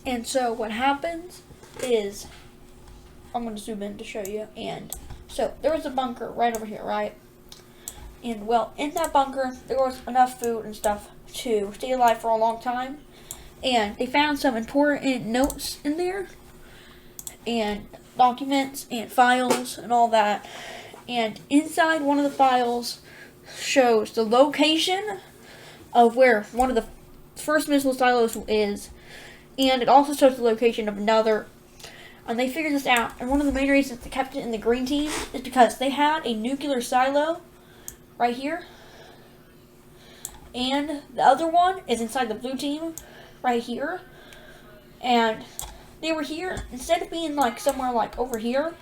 And so what happens is, I'm going to zoom in to show you. And so there was a bunker right over here, right? And well, in that bunker, there was enough food and stuff to stay alive for a long time. And they found some important notes in there, and documents and files and all that. And inside one of the files shows the location of where one of the first missile silos is, and it also shows the location of another. And they figured this out, and one of the main reasons they kept it in the green team is because they had a nuclear silo right here, and the other one is inside the blue team right here. And they were here, instead of being like somewhere like over here,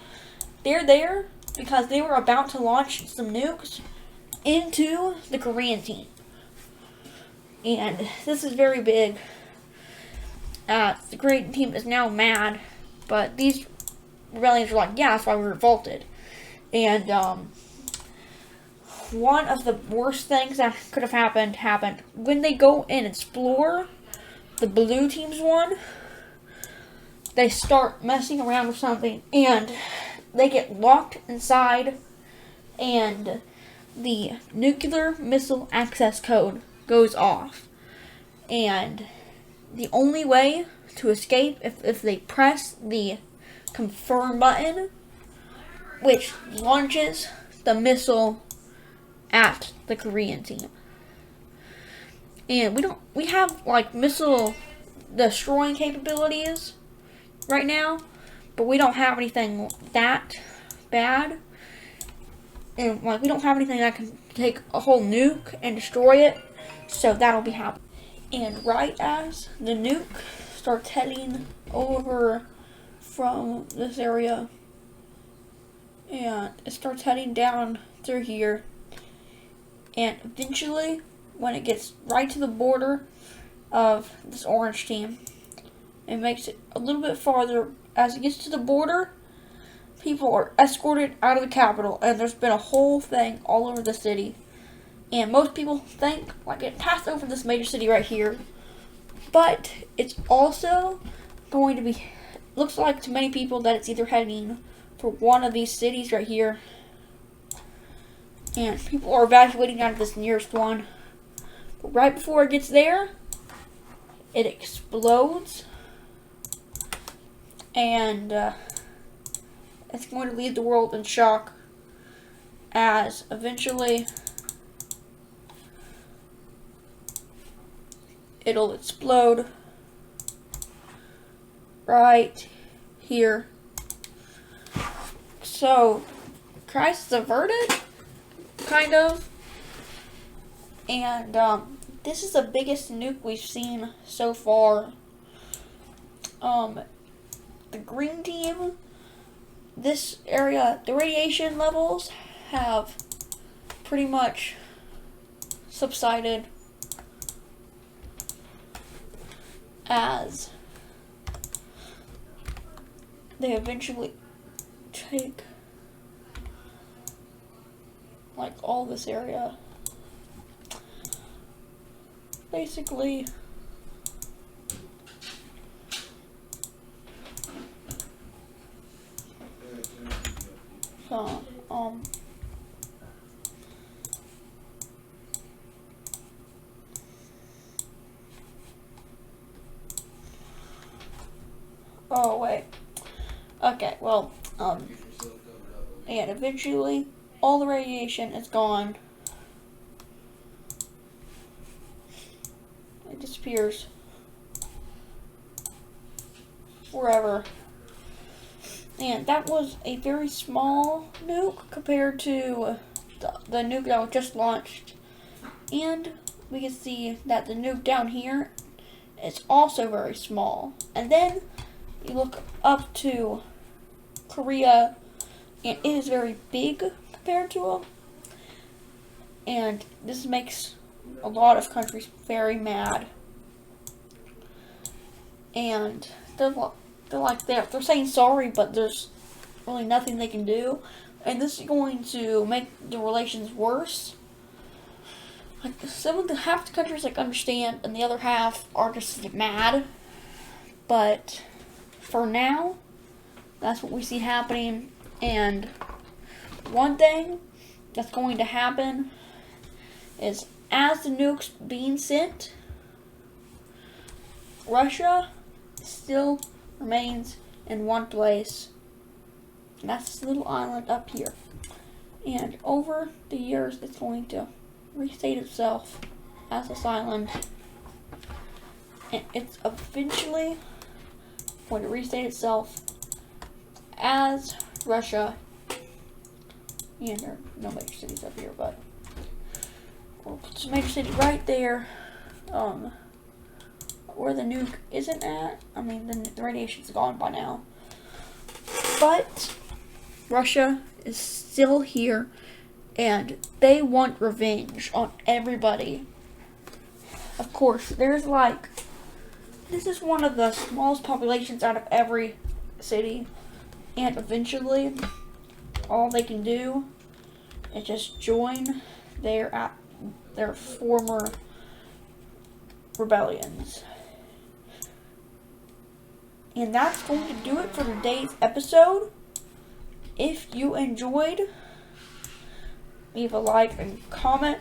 they're there because they were about to launch some nukes into the Korean team. And this is very big. The Korean team is now mad, but these rebellions were like, yeah, that's why we revolted. And one of the worst things that could have happened. When they go and explore the blue team's one, they start messing around with something, and they get locked inside, and the nuclear missile access code goes off. And the only way to escape if they press the confirm button, which launches the missile at the Korean team. And we have like missile destroying capabilities right now, but we don't have anything that bad. And like we don't have anything that can take a whole nuke and destroy it, so that'll be happening. And right as the nuke starts heading over from this area, and it starts heading down through here, and eventually when it gets right to the border of this orange team, it makes it a little bit farther. As it gets to the border, people are escorted out of the capital, and there's been a whole thing all over the city. And most people think like it passed over this major city right here, but it's also going to be, looks like to many people that it's either heading for one of these cities right here, and people are evacuating out of this nearest one. But right before it gets there, it explodes, and it's going to leave the world in shock, as eventually it'll explode right here. So, crisis averted, kind of. And this is the biggest nuke we've seen so far. The green team, this area, the radiation levels have pretty much subsided as they eventually take like all this area. Basically, so, oh wait, okay, well, and eventually all the radiation is gone. It disappears forever. And that was a very small nuke compared to the nuke that was just launched. And we can see that the nuke down here is also very small. And then you look up to Korea, and it is very big compared to them. And this makes a lot of countries very mad. And they're saying sorry, but there's really nothing they can do. And this is going to make the relations worse. Like half the countries like understand, and the other half are just mad. But for now, that's what we see happening. And one thing that's going to happen is as the nukes being sent, Russia still remains in one place. And that's this little island up here. And over the years, it's going to restate itself as this island. And it's eventually going to restate itself as Russia. And there are no major cities up here, but we'll put a major city right there. Where the nuke isn't at. I mean, the radiation's gone by now. But Russia is still here, and they want revenge on everybody. Of course, there's like, this is one of the smallest populations out of every city, and eventually, all they can do is just join their former rebellions. And that's going to do it for today's episode. If you enjoyed, leave a like and comment.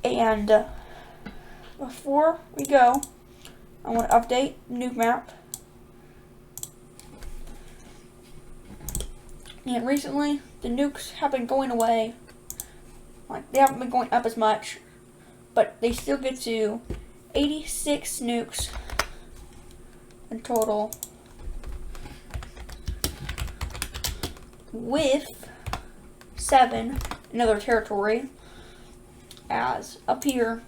And before we go, I want to update nuke map. And recently, the nukes have been going away. Like, they haven't been going up as much, but they still get to 86 nukes in total, with 7 in other territory. As up here,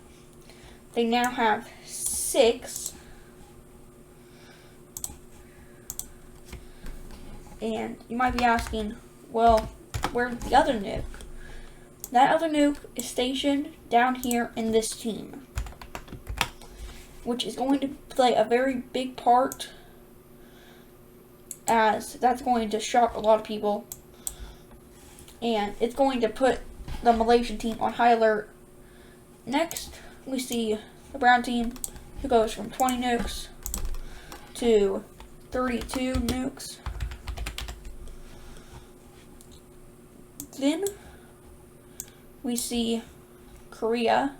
they now have 6. And you might be asking, well, where's the other nuke? That other nuke is stationed down here in this team, which is going to play a very big part, as that's going to shock a lot of people, and it's going to put the Malaysian team on high alert. Next, we see the brown team, who goes from 20 nukes to 32 nukes. Then we see Korea,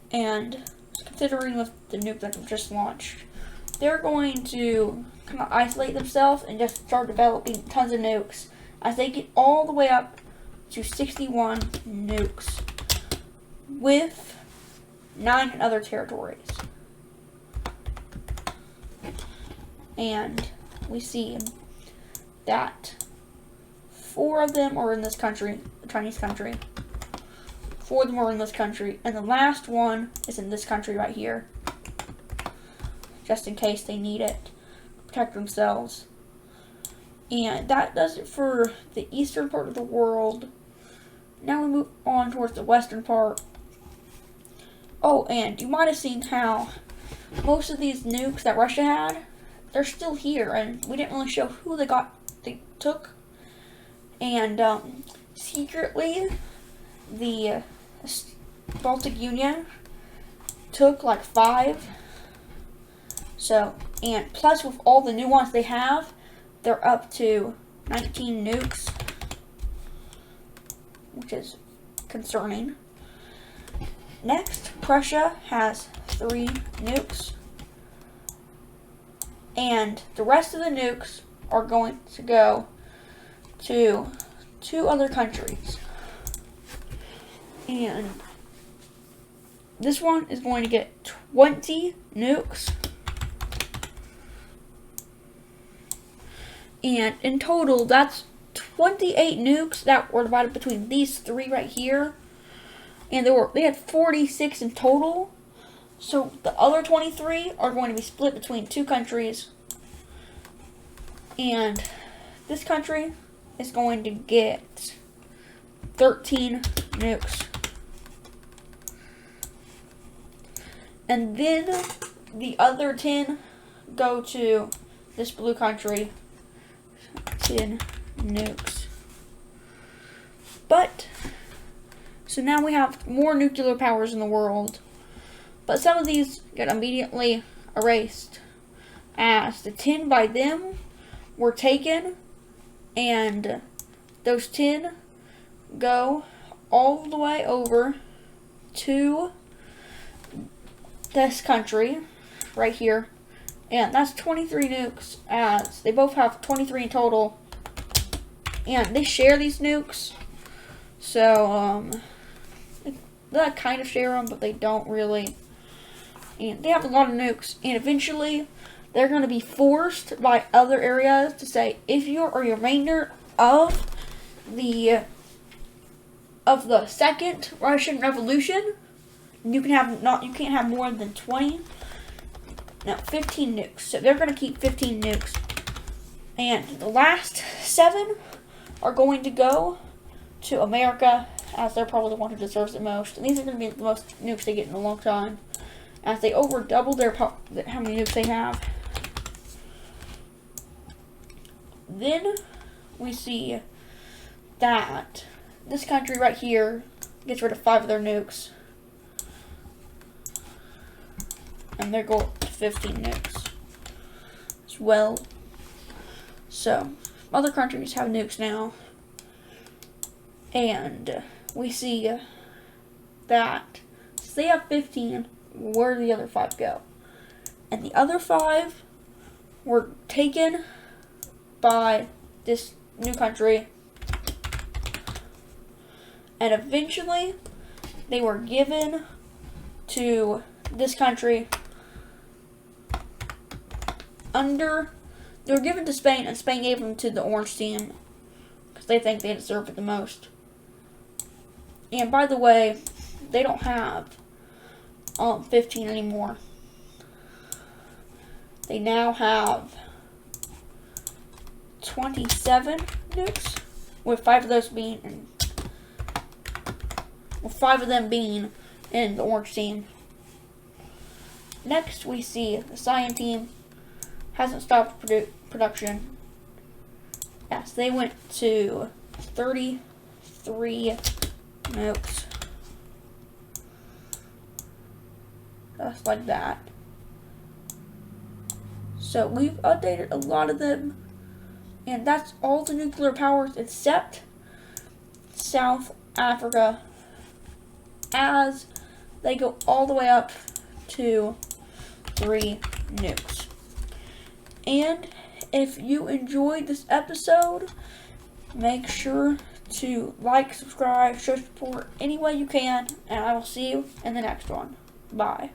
and considering with the nuke that was just launched, they're going to kind of isolate themselves and just start developing tons of nukes as they get all the way up to 61 nukes, with 9 in other territories. And we see that 4 of them are in this country, the Chinese country. 4 of them are in this country, and the last one is in this country right here, just in case they need it to protect themselves. And that does it for the eastern part of the world. Now we move on towards the western part. Oh, and you might have seen how most of these nukes that Russia had, they're still here, and we didn't really show who they took. And secretly, the Baltic Union took like 5. So, and plus with all the new ones they have, they're up to 19 nukes, which is concerning. Next, Prussia has 3 nukes, and the rest of the nukes are going to go to 2 other countries. And this one is going to get 20 nukes. And in total, that's 28 nukes that were divided between these 3 right here. And they had 46 in total. So the other 23 are going to be split between 2 countries. And this country is going to get 13 nukes. And then the other 10 go to this blue country. 10 nukes. But, so now we have more nuclear powers in the world. But some of these get immediately erased, as the 10 by them were taken, and those 10 go all the way over to this country right here, and that's 23 nukes, as they both have 23 in total, and they share these nukes, so they kind of share them, but they don't really, and they have a lot of nukes, and eventually they're going to be forced by other areas to say, if you are a remainder of the Second Russian Revolution, you can't have more than 20. Now 15 nukes. So they're going to keep 15 nukes, and the last 7 are going to go to America, as they're probably the one who deserves it most. And these are going to be the most nukes they get in a long time, as they over double how many nukes they have. Then we see that this country right here gets rid of 5 of their nukes, and they're going to 15 nukes as well. So other countries have nukes now, and we see that since they have 15, where do the other 5 go? And the other 5 were taken by this new country, and eventually they were given to this country they were given to Spain, and Spain gave them to the Orange team because they think they deserve it the most. And by the way, they don't have 15 anymore. They now have 27 nukes, with 5 of those being with 5 of them being in the Orange team. Next, we see the Cyan team hasn't stopped production. Yes, they went to 33 nukes. Just like that. So we've updated a lot of them, and that's all the nuclear powers except South Africa, as they go all the way up to 3 nukes. And if you enjoyed this episode, make sure to like, subscribe, show support any way you can, and I will see you in the next one. Bye.